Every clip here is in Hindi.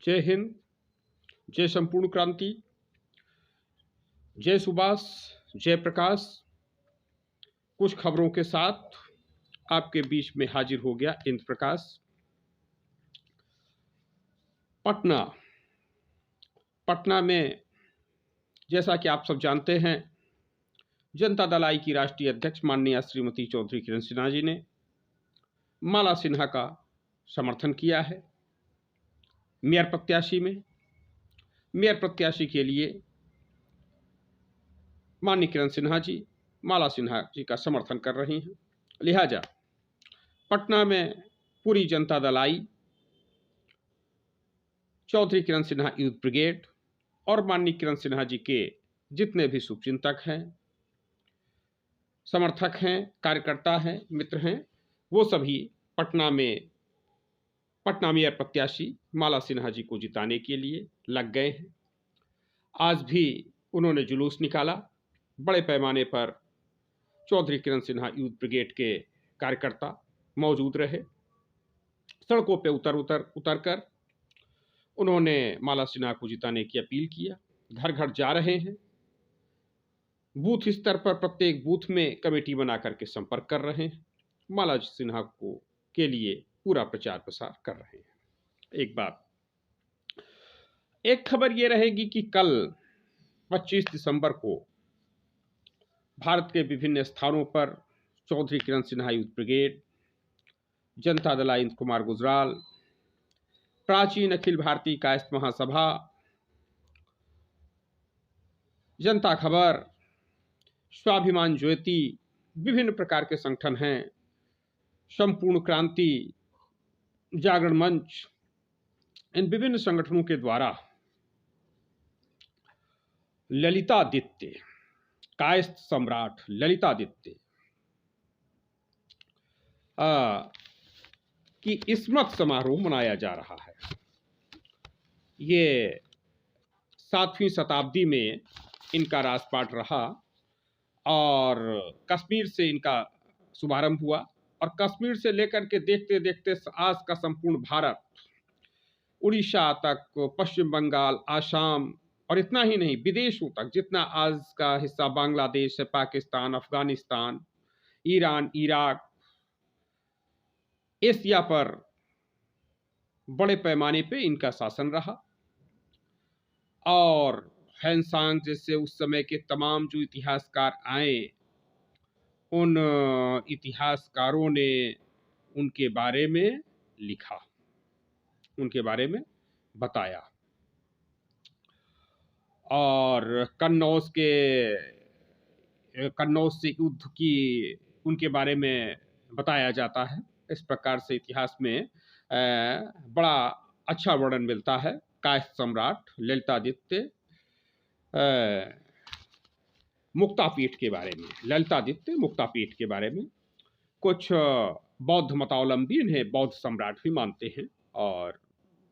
जय हिंद, जय संपूर्ण क्रांति, जय सुभाष, जय प्रकाश। कुछ खबरों के साथ आपके बीच में हाजिर हो गया इंद्र प्रकाश। पटना में जैसा कि आप सब जानते हैं, जनता दल आई की राष्ट्रीय अध्यक्ष माननीय श्रीमती चौधरी किरण सिन्हा जी ने माला सिन्हा का समर्थन किया है मेयर प्रत्याशी में। मेयर प्रत्याशी के लिए माननीय किरण सिन्हा जी माला सिन्हा जी का समर्थन कर रही हैं। लिहाजा पटना में पूरी जनता दल आई, चौधरी किरण सिन्हा यूथ ब्रिगेड और माननीय किरण सिन्हा जी के जितने भी शुभचिंतक हैं, समर्थक हैं, कार्यकर्ता हैं, मित्र हैं, वो सभी पटना मेयर प्रत्याशी माला सिन्हा जी को जिताने के लिए लग गए हैं। आज भी उन्होंने जुलूस निकाला। बड़े पैमाने पर चौधरी किरण सिन्हा यूथ ब्रिगेड के कार्यकर्ता मौजूद रहे। सड़कों पे उतर कर उन्होंने माला सिन्हा को जिताने की अपील किया। घर घर जा रहे हैं, बूथ स्तर पर प्रत्येक बूथ में कमेटी बना करके संपर्क कर रहे हैं, माला सिन्हा को के लिए पूरा प्रचार प्रसार कर रहे हैं। एक खबर ये रहेगी कि कल 25 दिसंबर को भारत के विभिन्न स्थानों पर चौधरी किरण सिन्हा यूथ ब्रिगेड, जनता दल इंद्र कुमार गुजराल, प्राचीन अखिल भारतीय कायस्थ महासभा, जनता खबर, स्वाभिमान ज्योति, विभिन्न प्रकार के संगठन हैं, संपूर्ण क्रांति, जागरण मंच, इन विभिन्न संगठनों के द्वारा ललितादित्य, कायस्थ सम्राट ललितादित्य की स्मृति समारोह मनाया जा रहा है। ये 7वीं शताब्दी में इनका राजपाट रहा और कश्मीर से इनका शुभारंभ हुआ और कश्मीर से लेकर के देखते देखते आज का संपूर्ण भारत, उड़ीसा तक, पश्चिम बंगाल, आसाम और इतना ही नहीं विदेशों तक, जितना आज का हिस्सा बांग्लादेश है, Pakistan, Afghanistan, Iran, Iraq, Asia पर बड़े पैमाने पे इनका शासन रहा। और हैंसांग जैसे उस समय के तमाम जो इतिहासकार आए, उन इतिहासकारों ने उनके बारे में लिखा, उनके बारे में बताया। और कन्नौज से युद्ध की उनके बारे में बताया जाता है। इस प्रकार से इतिहास में बड़ा अच्छा वर्णन मिलता है कायस्थ सम्राट ललितादित्य मुक्तापीठ के बारे में। ललितादित्य मुक्तापीठ के बारे में कुछ बौद्ध मतावलंबी इन्हें बौद्ध सम्राट भी मानते हैं और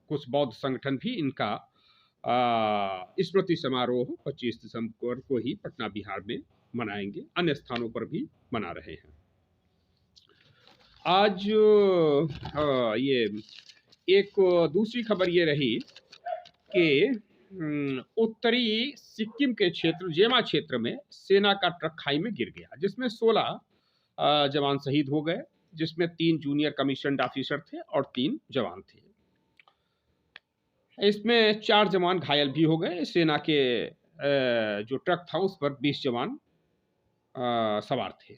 कुछ बौद्ध संगठन भी इनका स्मृति समारोह 25 दिसंबर को ही पटना बिहार में मनाएंगे, अन्य स्थानों पर भी मना रहे हैं। आज ये एक दूसरी खबर ये रही कि उत्तरी सिक्किम के क्षेत्र जेमा क्षेत्र में सेना का ट्रक खाई में गिर गया, जिसमें 16 जवान शहीद हो गए, जिसमें 3 जूनियर कमीशन्ड ऑफिसर थे और 3 जवान थे। इसमें 4 जवान घायल भी हो गए। सेना के जो ट्रक था उस पर 20 जवान सवार थे।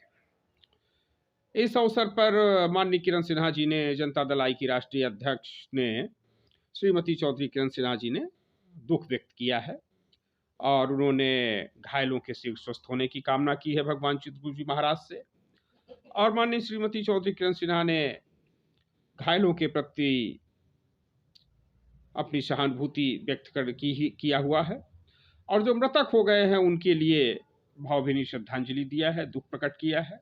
इस अवसर पर माननीय किरण सिन्हा जी ने, जनता दल आई की राष्ट्रीय अध्यक्ष ने, श्रीमती चौधरी किरण सिन्हा जी ने दुख व्यक्त किया है और उन्होंने घायलों के शीघ्र स्वस्थ होने की कामना की है भगवान चित्रगुप्त जी महाराज से। और माननीय श्रीमती चौधरी किरण सिन्हा ने घायलों के प्रति अपनी सहानुभूति व्यक्त किया हुआ है और जो मृतक हो गए हैं उनके लिए भावभीनी श्रद्धांजलि दिया है, दुख प्रकट किया है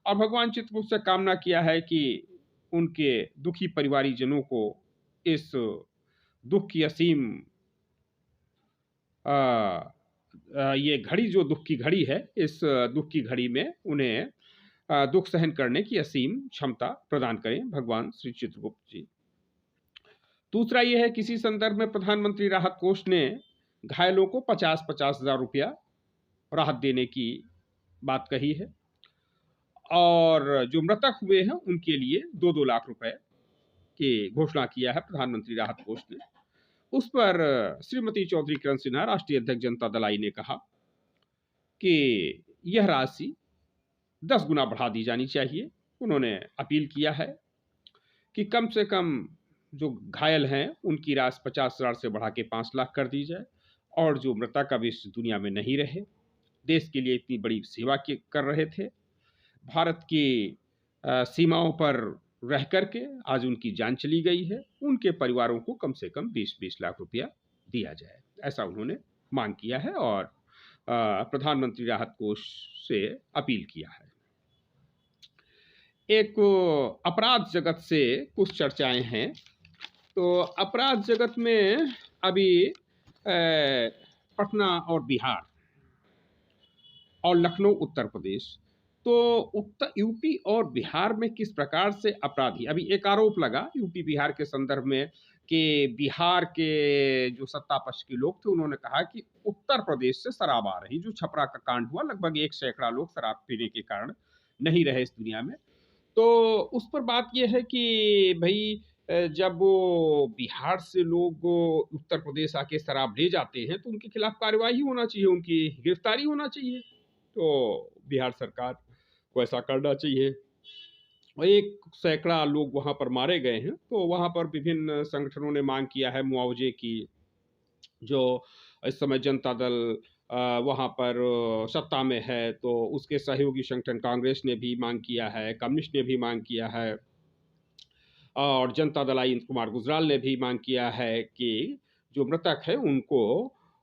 और भगवान चित्रगुप्त से कामना किया है कि उनके दुखी परिवारीजनों को इस दुख की असीम ये घड़ी, जो दुख की घड़ी है, इस दुख की घड़ी में उन्हें दुख सहन करने की असीम क्षमता प्रदान करें भगवान श्री चित्रगुप्त जी। दूसरा ये है, किसी संदर्भ में प्रधानमंत्री राहत कोष ने घायलों को 50-50 हजार रुपया राहत देने की बात कही है और जो मृतक हुए हैं उनके लिए 2-2 लाख रुपए की घोषणा किया है प्रधानमंत्री राहत कोष ने। उस पर श्रीमती चौधरी किरण सिन्हा, राष्ट्रीय अध्यक्ष जनता दल आई ने कहा कि यह राशि 10 गुना बढ़ा दी जानी चाहिए। उन्होंने अपील किया है कि कम से कम जो घायल हैं उनकी राशि 50,000 से बढ़ा के 5 लाख कर दी जाए और जो मृतक अब इस दुनिया में नहीं रहे, देश के लिए इतनी बड़ी सेवा कर रहे थे, भारत की सीमाओं पर रह करके आज उनकी जान चली गई है, उनके परिवारों को कम से कम 20-20 लाख रुपया दिया जाए, ऐसा उन्होंने मांग किया है और प्रधानमंत्री राहत कोष से अपील किया है। एक अपराध जगत से कुछ चर्चाएं हैं। तो अपराध जगत में अभी पटना और बिहार और लखनऊ उत्तर प्रदेश, तो यूपी और बिहार में किस प्रकार से अपराधी, अभी एक आरोप लगा यूपी बिहार के संदर्भ में कि बिहार के जो सत्ता पक्ष के लोग थे उन्होंने कहा कि उत्तर प्रदेश से शराब आ रही। जो छपरा का कांड हुआ, लगभग 1 सैकड़ा लोग शराब पीने के कारण नहीं रहे इस दुनिया में। तो उस पर बात यह है कि भाई जब वो बिहार से लोग उत्तर प्रदेश आके शराब ले जाते हैं तो उनके खिलाफ कार्रवाई होना चाहिए, उनकी गिरफ्तारी होना चाहिए। तो बिहार सरकार को ऐसा करना चाहिए। 1 सैकड़ा लोग वहाँ पर मारे गए हैं, तो वहाँ पर विभिन्न संगठनों ने मांग किया है मुआवजे की। जो इस समय जनता दल वहाँ पर सत्ता में है, तो उसके सहयोगी संगठन कांग्रेस ने भी मांग किया है, कम्युनिस्ट ने भी मांग किया है और जनता दल आई कुमार गुजराल ने भी मांग किया है कि जो मृतक है उनको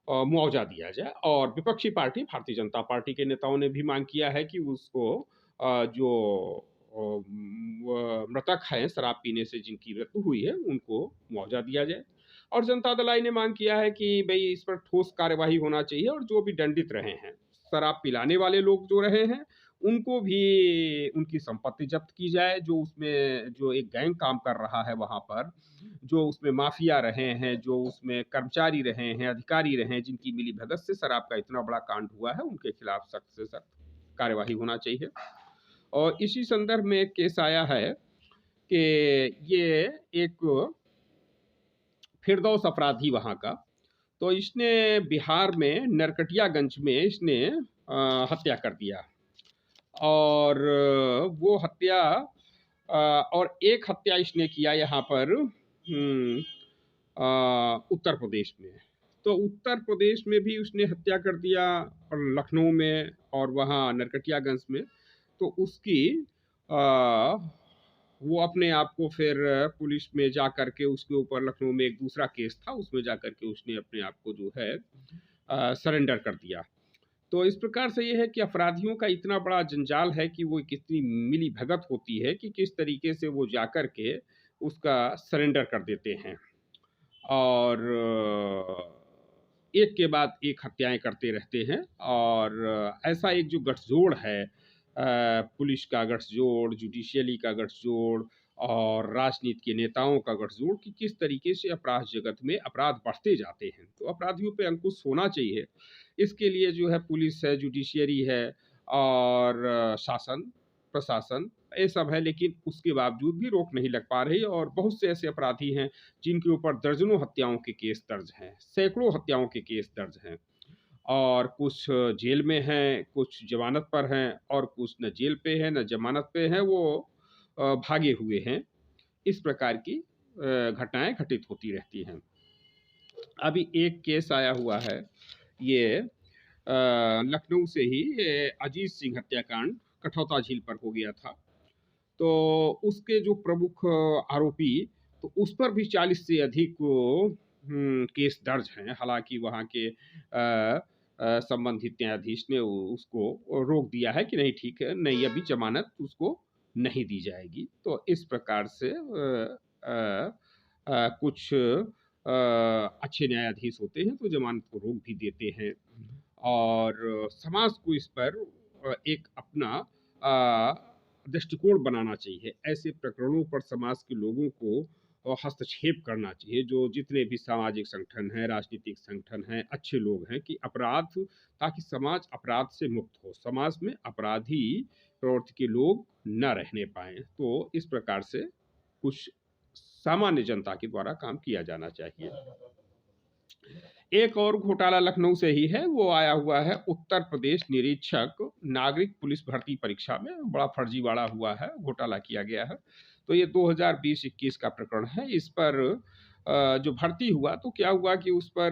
मुआवजा दिया जाए। और विपक्षी पार्टी भारतीय जनता पार्टी के नेताओं ने भी मांग किया है कि उसको जो मृतक हैं शराब पीने से जिनकी मृत्यु हुई है उनको मुआवजा दिया जाए। और जनता दल आई ने मांग किया है कि भाई इस पर ठोस कार्यवाही होना चाहिए और जो भी दंडित रहे हैं, शराब पिलाने वाले लोग जो रहे हैं उनको भी उनकी संपत्ति जब्त की जाए। जो उसमें जो एक गैंग काम कर रहा है वहाँ पर, जो उसमें माफिया रहे हैं, जो उसमें कर्मचारी रहे हैं, अधिकारी रहे हैं, जिनकी मिलीभगत से शराब का इतना बड़ा कांड हुआ है, उनके खिलाफ सख्त से सख्त कार्यवाही होना चाहिए। और इसी संदर्भ में एक केस आया है कि ये एक फिरदौस अपराधी वहाँ का, तो इसने बिहार में नरकटियागंज में इसने हत्या कर दिया और वो हत्या और एक हत्या इसने किया यहाँ पर उत्तर प्रदेश में। तो उत्तर प्रदेश में भी उसने हत्या कर दिया और लखनऊ में और वहाँ नरकटियागंज में। तो उसकी वो अपने आप को फिर पुलिस में जा कर के उसके ऊपर लखनऊ में एक दूसरा केस था, उसमें जा कर के उसने अपने आप को जो है सरेंडर कर दिया। तो इस प्रकार से ये है कि अपराधियों का इतना बड़ा जंजाल है कि वो कितनी मिली भगत होती है कि किस तरीके से वो जा कर के उसका सरेंडर कर देते हैं और एक के बाद एक हत्याएं करते रहते हैं। और ऐसा एक जो गठजोड़ है, पुलिस का गठजोड़, जुडिशियली का गठजोड़ और राजनीति के नेताओं का गठजोड़, कि किस तरीके से अपराध जगत में अपराध बढ़ते जाते हैं। तो अपराधियों पे अंकुश होना चाहिए। इसके लिए जो है पुलिस है, जुडिशियरी है और शासन प्रशासन ये सब है, लेकिन उसके बावजूद भी रोक नहीं लग पा रही। और बहुत से ऐसे अपराधी हैं जिनके ऊपर दर्जनों हत्याओं के केस दर्ज हैं, सैकड़ों हत्याओं के केस दर्ज हैं और कुछ जेल में हैं, कुछ जमानत पर हैं और कुछ न जेल पे है न जमानत पे है, वो भागे हुए हैं। इस प्रकार की घटनाएं घटित होती रहती हैं। अभी एक केस आया हुआ है, ये लखनऊ से ही अजीत सिंह हत्याकांड कठौता झील पर हो गया था। तो उसके जो प्रमुख आरोपी, तो उस पर भी 40 से अधिक केस दर्ज हैं। हालांकि वहाँ के संबंधित न्यायाधीश ने उसको रोक दिया है कि नहीं ठीक है, नहीं अभी जमानत उसको नहीं दी जाएगी। तो इस प्रकार से कुछ अच्छे न्यायाधीश होते हैं तो जमानत को रोक भी देते हैं और समाज को इस पर एक अपना दृष्टिकोण बनाना चाहिए। ऐसे प्रकरणों पर समाज के लोगों को हस्तक्षेप करना चाहिए, जो जितने भी सामाजिक संगठन हैं, राजनीतिक संगठन हैं, अच्छे लोग हैं, कि अपराध, ताकि समाज अपराध से मुक्त हो, समाज में अपराधी प्रवृत्ति के लोग न रहने पाएँ। तो इस प्रकार से कुछ सामान्य जनता के द्वारा काम किया जाना चाहिए। एक और घोटाला लखनऊ से ही है, वो आया हुआ है उत्तर प्रदेश निरीक्षक नागरिक पुलिस भर्ती परीक्षा में बड़ा फर्जीवाड़ा हुआ है, घोटाला किया गया है। तो ये 2020-21 का प्रकरण है। इस पर जो भर्ती हुआ तो क्या हुआ कि उस पर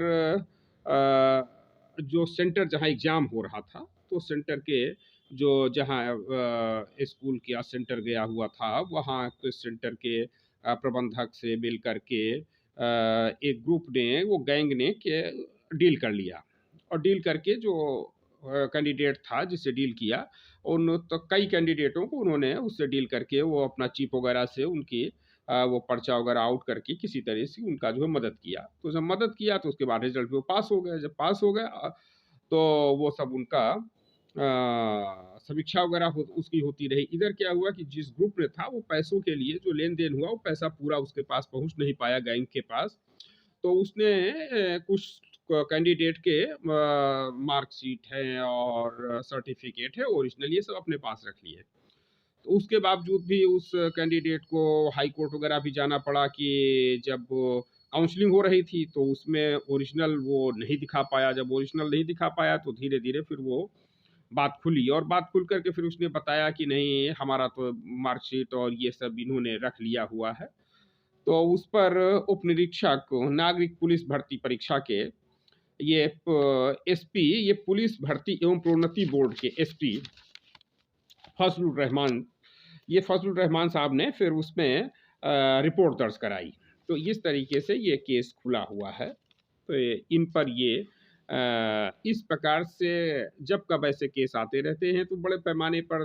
जो सेंटर जहाँ एग्जाम हो रहा था, तो सेंटर के जो जहाँ स्कूल का सेंटर गया हुआ था, वहाँ के सेंटर के प्रबंधक से मिल करके एक ग्रुप ने, वो गैंग ने के डील कर लिया, और डील करके जो कैंडिडेट था जिससे डील किया, उन तो कई कैंडिडेटों को उन्होंने उससे डील करके वो अपना चिप वगैरह से उनकी वो पर्चा वगैरह आउट करके किसी तरह से उनका जो है मदद किया। तो जब मदद किया तो उसके बाद रिजल्ट में वो पास हो गए। जब पास हो गए तो वो सब उनका समीक्षा वगैरह उसकी होती रही। इधर क्या हुआ कि जिस ग्रुप में था, वो पैसों के लिए जो लेन देन हुआ, वो पैसा पूरा उसके पास पहुंच नहीं पाया गैंग के पास। तो उसने कुछ कैंडिडेट के मार्कशीट है और सर्टिफिकेट है ओरिजिनल, ये सब अपने पास रख लिए। तो उसके बावजूद भी उस कैंडिडेट को हाई कोर्ट वगैरह भी जाना पड़ा, कि जब काउंसलिंग हो रही थी तो उसमें ओरिजिनल वो नहीं दिखा पाया। जब ओरिजिनल नहीं दिखा पाया तो धीरे धीरे फिर वो बात खुली, और बात खुल करके फिर उसने बताया कि नहीं, हमारा तो मार्कशीट और ये सब इन्होंने रख लिया हुआ है। तो उस पर उप निरीक्षक नागरिक पुलिस भर्ती परीक्षा के ये एसपी, ये पुलिस भर्ती एवं प्रोन्नति बोर्ड के एसपी फजलुर रहमान, ये फजलुर रहमान साहब ने फिर उसमें रिपोर्ट दर्ज कराई। तो इस तरीके से ये केस खुला हुआ है। तो इन पर ये इस प्रकार से जब कब ऐसे केस आते रहते हैं, तो बड़े पैमाने पर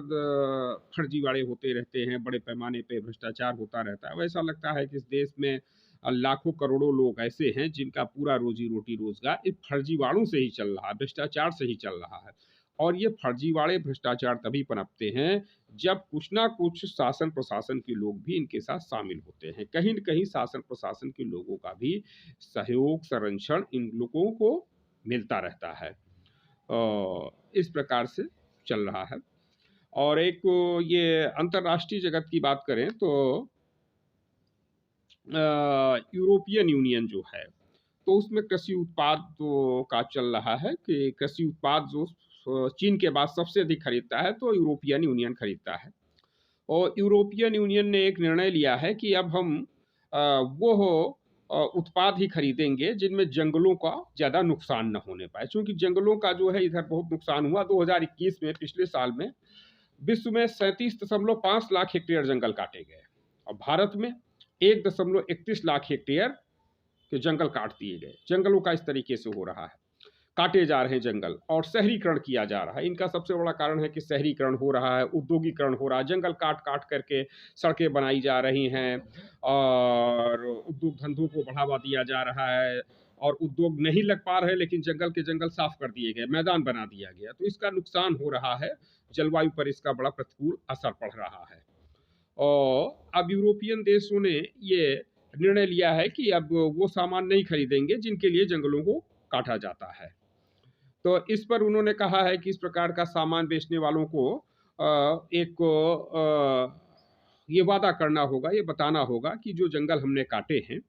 फर्जीवाड़े होते रहते हैं, बड़े पैमाने पे भ्रष्टाचार होता रहता है। वैसा लगता है कि इस देश में लाखों करोड़ों लोग ऐसे हैं जिनका पूरा रोजी रोटी रोजगार इस फर्जीवाड़ों से ही चल रहा है, भ्रष्टाचार से ही चल रहा है। और ये फर्जीवाड़े भ्रष्टाचार तभी पनपते हैं जब कुछ ना कुछ शासन प्रशासन के लोग भी इनके साथ शामिल होते हैं। कहीं न कहीं शासन प्रशासन के लोगों का भी सहयोग, संरक्षण इन लोगों को मिलता रहता है। इस प्रकार से चल रहा है। और एक ये अंतर्राष्ट्रीय जगत की बात करें तो यूरोपियन यूनियन जो है, तो उसमें कृषि उत्पाद का चल रहा है कि कृषि उत्पाद जो चीन के बाद सबसे अधिक खरीदता है, तो यूरोपियन यूनियन खरीदता है। और यूरोपियन यूनियन ने एक निर्णय लिया है कि अब हम वो उत्पाद ही खरीदेंगे जिनमें जंगलों का ज़्यादा नुकसान न होने पाए, क्योंकि जंगलों का जो है इधर बहुत नुकसान हुआ। 2021 में, पिछले साल में, विश्व में 37.5 लाख हेक्टेयर जंगल काटे गए, और भारत में 1.31 लाख हेक्टेयर के जंगल काट दिए गए। जंगलों का इस तरीके से हो रहा है, काटे जा रहे हैं जंगल, और शहरीकरण किया जा रहा है। इनका सबसे बड़ा कारण है कि शहरीकरण हो रहा है, उद्योगीकरण हो रहा है, जंगल काट काट करके सड़कें बनाई जा रही हैं, और उद्योग धंधों को बढ़ावा दिया जा रहा है, और उद्योग नहीं लग पा रहे, लेकिन जंगल के जंगल साफ कर दिए गए, मैदान बना दिया गया। तो इसका नुकसान हो रहा है, जलवायु पर इसका बड़ा प्रतिकूल असर पड़ रहा है। और अब यूरोपियन देशों ने ये निर्णय लिया है कि अब वो सामान नहीं खरीदेंगे जिनके लिए जंगलों को काटा जाता है। तो इस पर उन्होंने कहा है कि इस प्रकार का सामान बेचने वालों को एक ये वादा करना होगा, ये बताना होगा कि जो जंगल हमने काटे हैं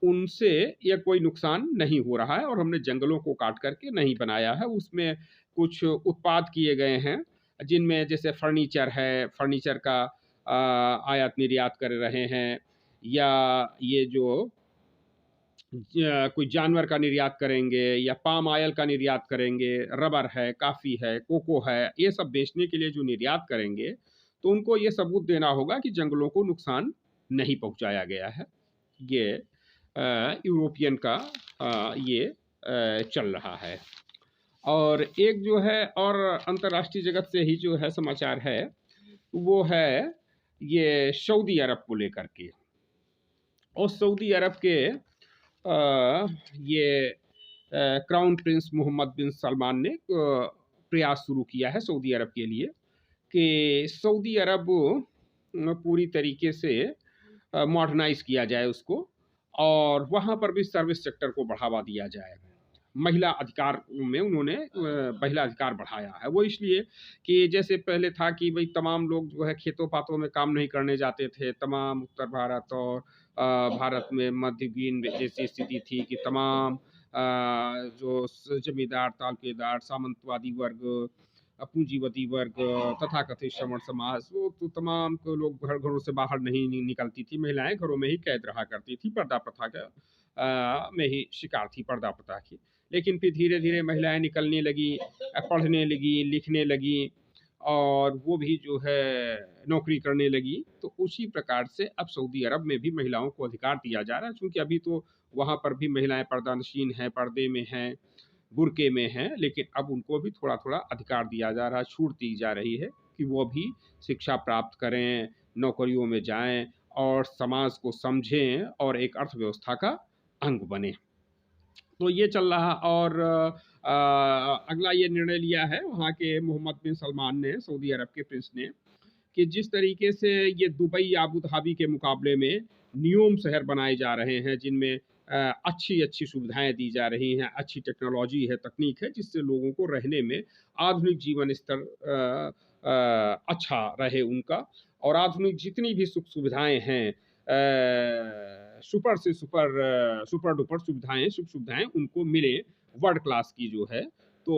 उनसे ये कोई नुकसान नहीं हो रहा है, और हमने जंगलों को काट करके नहीं बनाया है। उसमें कुछ उत्पाद किए गए हैं जिनमें जैसे फर्नीचर है, फर्नीचर का आयात निर्यात कर रहे हैं, या ये जो कोई जानवर का निर्यात करेंगे, या पाम ऑयल का निर्यात करेंगे, रबर है, काफ़ी है, कोको है, ये सब बेचने के लिए जो निर्यात करेंगे, तो उनको ये सबूत देना होगा कि जंगलों को नुकसान नहीं पहुंचाया गया है। ये यूरोपियन का ये चल रहा है। और एक जो है और अंतर्राष्ट्रीय जगत से ही जो है समाचार है, वो है ये सऊदी अरब को लेकर के। और सऊदी अरब के ये क्राउन प्रिंस मोहम्मद बिन सलमान ने प्रयास शुरू किया है सऊदी अरब के लिए कि सऊदी अरब पूरी तरीके से मॉडर्नाइज किया जाए उसको, और वहाँ पर भी सर्विस सेक्टर को बढ़ावा दिया जाए। महिला अधिकार में उन्होंने महिला अधिकार बढ़ाया है। वो इसलिए कि जैसे पहले था कि भाई तमाम लोग जो है खेतों पातों में काम नहीं करने जाते थे, तमाम उत्तर भारत और भारत में मध्ययुगीन जैसी स्थिति थी कि तमाम जो जमींदार, तालुकेदार, सामंतवादी वर्ग, पूंजीपति वर्ग, तथाकथित श्रमण समाज, वो तो तमाम को लोग घरों से बाहर नहीं निकलती थी। महिलाएं घरों में ही कैद रहा करती थी, पर्दा प्रथा का में ही शिकार थी, पर्दा प्रथा की। लेकिन फिर धीरे धीरे महिलाएं निकलने लगी, पढ़ने लगी, लिखने लगी, और वो भी जो है नौकरी करने लगी। तो उसी प्रकार से अब सऊदी अरब में भी महिलाओं को अधिकार दिया जा रहा है, क्योंकि अभी तो वहाँ पर भी महिलाएं पर्दानशीन हैं, पर्दे में हैं, बुर्के में हैं, लेकिन अब उनको भी थोड़ा थोड़ा अधिकार दिया जा रहा है, छूट दी जा रही है कि वो भी शिक्षा प्राप्त करें, नौकरियों में जाएं और समाज को समझें और एक अर्थव्यवस्था का अंग बने। तो ये चल रहा। और अगला ये निर्णय लिया है वहाँ के मोहम्मद बिन सलमान ने, सऊदी अरब के प्रिंस ने, कि जिस तरीके से ये दुबई, आबू धाबी के मुकाबले में नियोम शहर बनाए जा रहे हैं, जिनमें अच्छी अच्छी सुविधाएं दी जा रही हैं, अच्छी टेक्नोलॉजी है, तकनीक है, जिससे लोगों को रहने में आधुनिक जीवन स्तर अच्छा रहे उनका, और आधुनिक जितनी भी सुख सुविधाएं हैं, सुपर से सुपर सुपर डुपर सुविधाएं, सुख सुविधाएं उनको मिले, वर्ल्ड क्लास की जो है। तो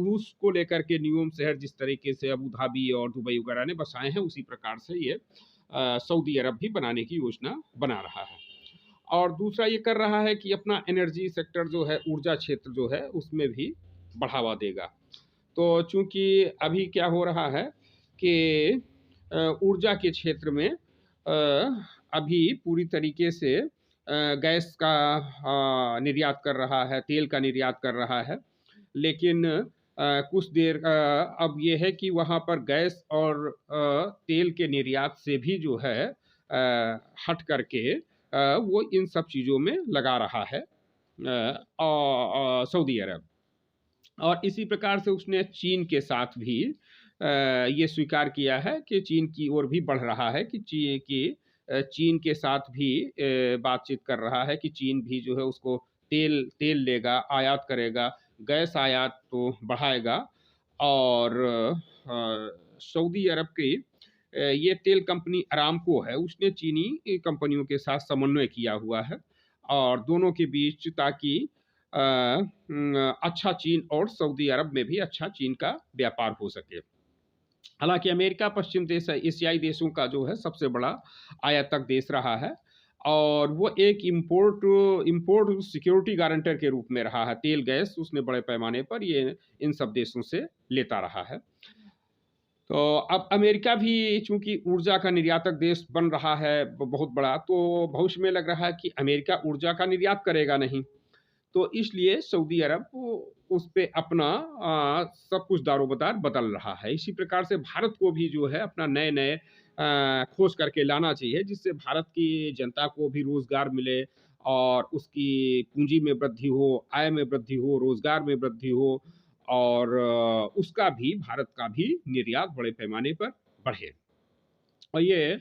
उसको लेकर के नियोम शहर जिस तरीके से अबू धाबी और दुबई वगैरह ने बसाए हैं, उसी प्रकार से ये सऊदी अरब भी बनाने की योजना बना रहा है। और दूसरा ये कर रहा है कि अपना एनर्जी सेक्टर जो है, ऊर्जा क्षेत्र जो है, उसमें भी बढ़ावा देगा। तो चूंकि अभी क्या हो रहा है कि ऊर्जा के क्षेत्र में अभी पूरी तरीके से गैस का निर्यात कर रहा है, तेल का निर्यात कर रहा है, लेकिन कुछ देर अब ये है कि वहाँ पर गैस और तेल के निर्यात से भी जो है हट करके वो इन सब चीज़ों में लगा रहा है सऊदी अरब। और इसी प्रकार से उसने चीन के साथ भी ये स्वीकार किया है कि चीन की ओर भी बढ़ रहा है, कि चीन के साथ भी बातचीत कर रहा है कि चीन भी जो है उसको तेल लेगा, आयात करेगा, गैस आयात तो बढ़ाएगा। और सऊदी अरब की ये तेल कंपनी अरामको है, उसने चीनी कंपनियों के साथ समन्वय किया हुआ है, और दोनों के बीच, ताकि अच्छा चीन और सऊदी अरब में भी अच्छा चीन का व्यापार हो सके। हालांकि अमेरिका पश्चिम देश एशियाई देशों का जो है सबसे बड़ा आयातक देश रहा है, और वो एक इंपोर्ट सिक्योरिटी गारंटर के रूप में रहा है। तेल गैस उसने बड़े पैमाने पर ये इन सब देशों से लेता रहा है। तो अब अमेरिका भी चूंकि ऊर्जा का निर्यातक देश बन रहा है बहुत बड़ा, तो भविष्य में लग रहा है कि अमेरिका ऊर्जा का निर्यात करेगा नहीं, तो इसलिए सऊदी अरब उस पे अपना सब कुछ दारोमदार बदल रहा है। इसी प्रकार से भारत को भी जो है अपना नए नए खोज करके लाना चाहिए, जिससे भारत की जनता को भी रोजगार मिले, और उसकी पूंजी में वृद्धि हो, आय में वृद्धि हो, रोजगार में वृद्धि हो, और उसका भी, भारत का भी निर्यात बड़े पैमाने पर बढ़े, और ये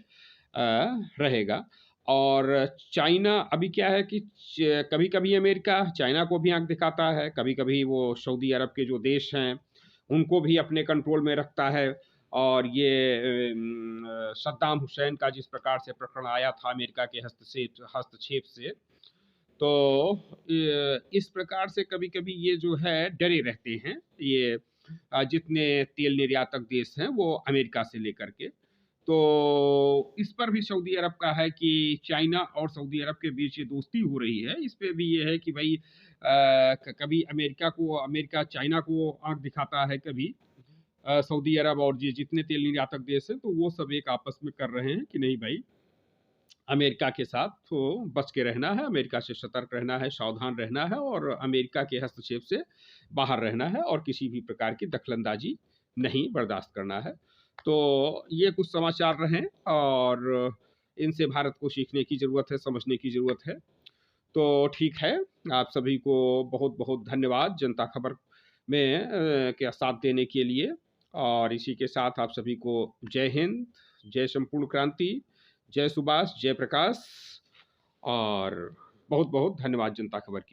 रहेगा। और चाइना अभी क्या है कि कभी कभी अमेरिका चाइना को भी आंख दिखाता है, कभी कभी वो सऊदी अरब के जो देश हैं उनको भी अपने कंट्रोल में रखता है। और ये सद्दाम हुसैन का जिस प्रकार से प्रकरण आया था अमेरिका के हस्तक्षेप से, तो इस प्रकार से कभी कभी ये जो है डरे रहते हैं, ये जितने तेल निर्यातक देश हैं वो अमेरिका से लेकर के। तो इस पर भी सऊदी अरब का है कि चाइना और सऊदी अरब के बीच ये दोस्ती हो रही है, इस पे भी ये है कि भाई कभी अमेरिका चाइना को आंख दिखाता है, कभी सऊदी अरब और ये जितने तेल निर्यातक देश हैं, तो वो सब एक आपस में कर रहे हैं कि नहीं भाई, अमेरिका के साथ तो बच के रहना है, अमेरिका से सतर्क रहना है, सावधान रहना है, और अमेरिका के हस्तक्षेप से बाहर रहना है, और किसी भी प्रकार की दखलंदाजी नहीं बर्दाश्त करना है। तो ये कुछ समाचार रहे, और इनसे भारत को सीखने की ज़रूरत है, समझने की ज़रूरत है। तो ठीक है, आप सभी को बहुत बहुत धन्यवाद जनता खबर में के साथ देने के लिए। और इसी के साथ आप सभी को जय हिंद, जय संपूर्ण क्रांति, जय सुभाष, जय प्रकाश और बहुत बहुत धन्यवाद जनता खबर की।